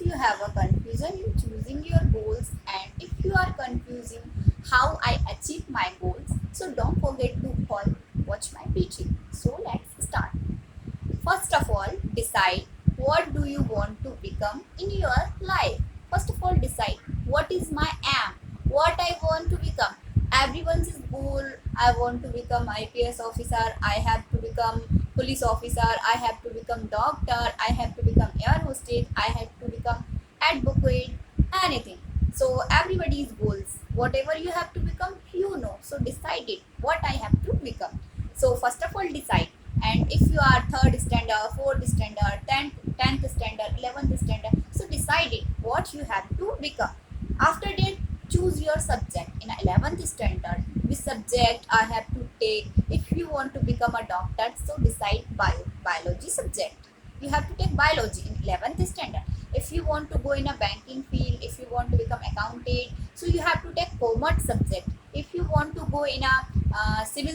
you have a confusion in choosing your goals, and if you are confusing how I achieve my goals, so don't forget to watch my teaching. So let's start. First of all, decide what do you want to become in your life. First of all, decide what is my aim, what I want to become. Everyone's goal. I want to become IPS officer. I have to become police officer. I have to become doctor. I have to become air hostess. I have to become advocate. Anything. So everybody's goals. Whatever you have to become, you know. So decide it. What I have to become. So first of all, decide. And if you are third standard, fourth standard, 10th standard, 11th standard, so decide it what you have to become. After that, choose your subject. In 11th standard, which subject I have to take. If you want to become a doctor, so decide biology subject. You have to take biology in 11th standard. If you want to go in a banking field, if you want to become accountant, so you have to take commerce subject. If you want to go in a civil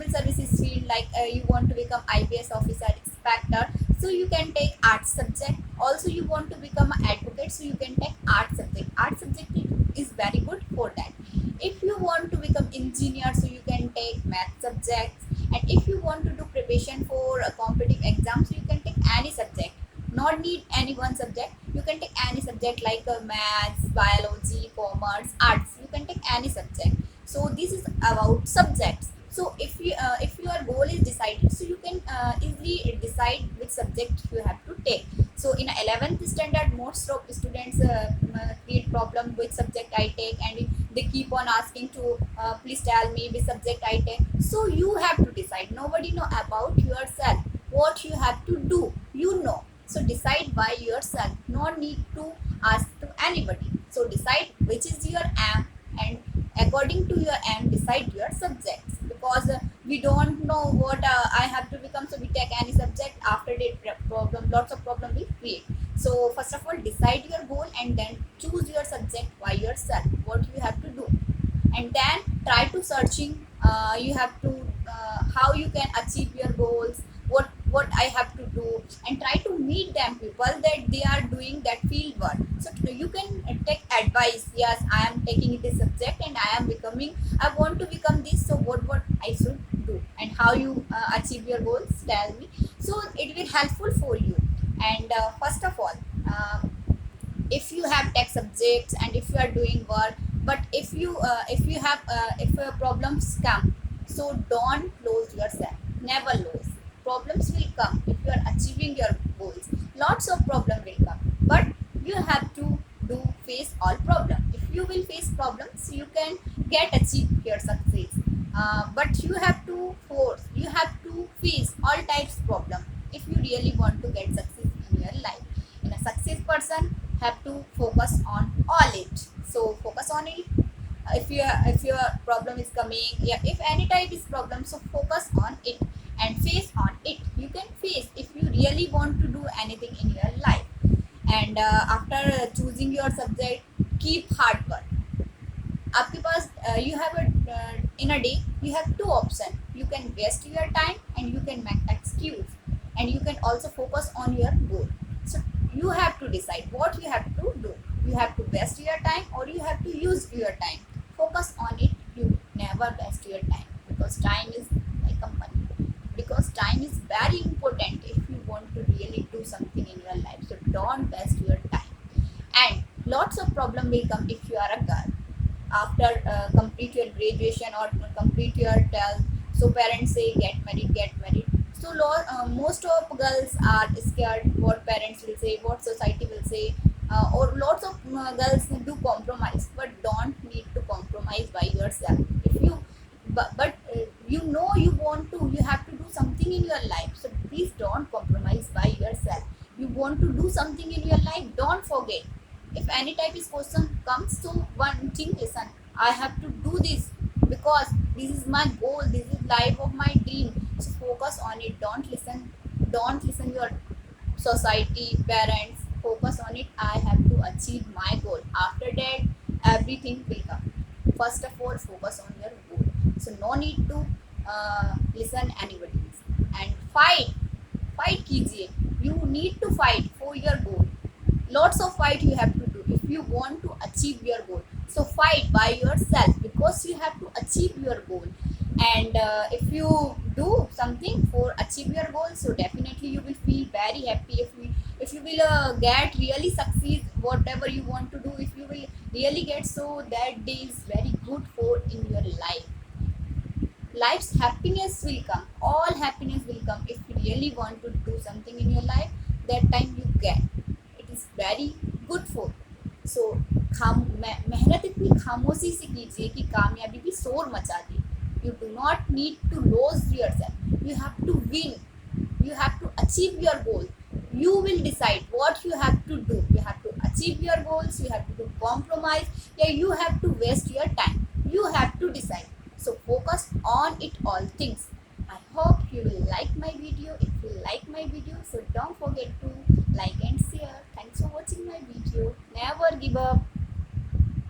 services field, like you want to become IPS officer, inspector, so you can take art subject. Also you want to become an advocate, so you can take art subject. Art subject is very good for that. If you want to become engineer, so you can take math subjects. And if you want to do preparation for a competitive exam, so you can take any subject. Not need any one subject, you can take any subject like maths, biology, commerce, arts, you can take any subject. So this is about subjects. So if your goal is decided, so you can easily decide which subject you have to take. So in 11th standard, most of students create problem which subject I take, and they keep on asking to please tell me which subject I take. So you have to decide. Nobody know about yourself what you have to do, you know. So decide by yourself, no need to ask to anybody. So decide which is your aim, and according to your aim, decide your subjects. Because we don't know what I have to become, so we take any subject. After that, problem, lots of problem we create. So first of all, decide your goal, and then choose your subject by yourself. What you have to do, and then try to searching. You have to how you can achieve your goals, what I have to do, and try to meet them people that they are doing that field work. So you can take advice. Yes, I am taking this subject and I want to become this, so what I should do, and how you achieve your goals, tell me. So it will helpful for you. And first of all, if you have tech subjects and if you are doing work, but if problems come, so don't close yourself. Never lose. Problems will come if you are achieving your goals. Lots of problem will come, but you have to do face all problem. If you will face problems, you can get achieve your success. But you have to face all types problem if you really want to get success in your life. In a success person have to focus on all it. So focus on it. If your problem is coming, yeah, if any type is problem, so focus on it and face on it. You can face if you really want to do anything in your life. And after choosing your subject, keep hard work. आपके पास you have in a day you have two options. You can waste your time and you can make excuse, and you can also focus on your goal. So you have to decide what you have to do. You have to waste your time or you have to use your time. Focus on it. You never waste your time, because time is like a money. Because time is very important if you want to really do something in your life. So don't waste your time. And lots of problem will come if you are a girl. After complete your graduation or complete your 12th, so parents say get married. So most of girls are scared what parents will say, what society will say. Or lots of girls do compromise, but don't need to compromise by yourself. If you but you know you want to, you have to do something in your life, so please don't compromise by yourself. You want to do something in your life, don't forget. If any type of question comes, so one thing, listen, I have to do this because this is my goal, this is life of my dream. So focus on it. Don't listen your society, parents. Focus on it. I have to achieve my goal. After that, everything will come. First of all, focus on your goal. So no need to listen anybody. And fight कीजिए. You need to fight for your goal. lots of fight you have to do if you want to achieve your goal. So fight by yourself because you have to achieve your goal. And if you do something for achieve your goal, so definitely you will feel very happy. If you will get really succeed whatever you want to do, if you will really get, so that day is very good for in your life. Life's happiness will come, all happiness will come if you really want to do something in your life. That time you get, it is very good for. So मेहनत इतनी खामोशी से कीजिए कि कामयाबी भी शोर मचा दे. You do not need to lose yourself, you have to win, you have to achieve your goal. You will decide what you have to do. You have to achieve your goals, you have to do compromise, yeah, you have to waste your time, you have to decide. So focus on it all things. I hope you will like my video. If you like my video, so don't forget to like and share. Thanks for watching my video. Never give up.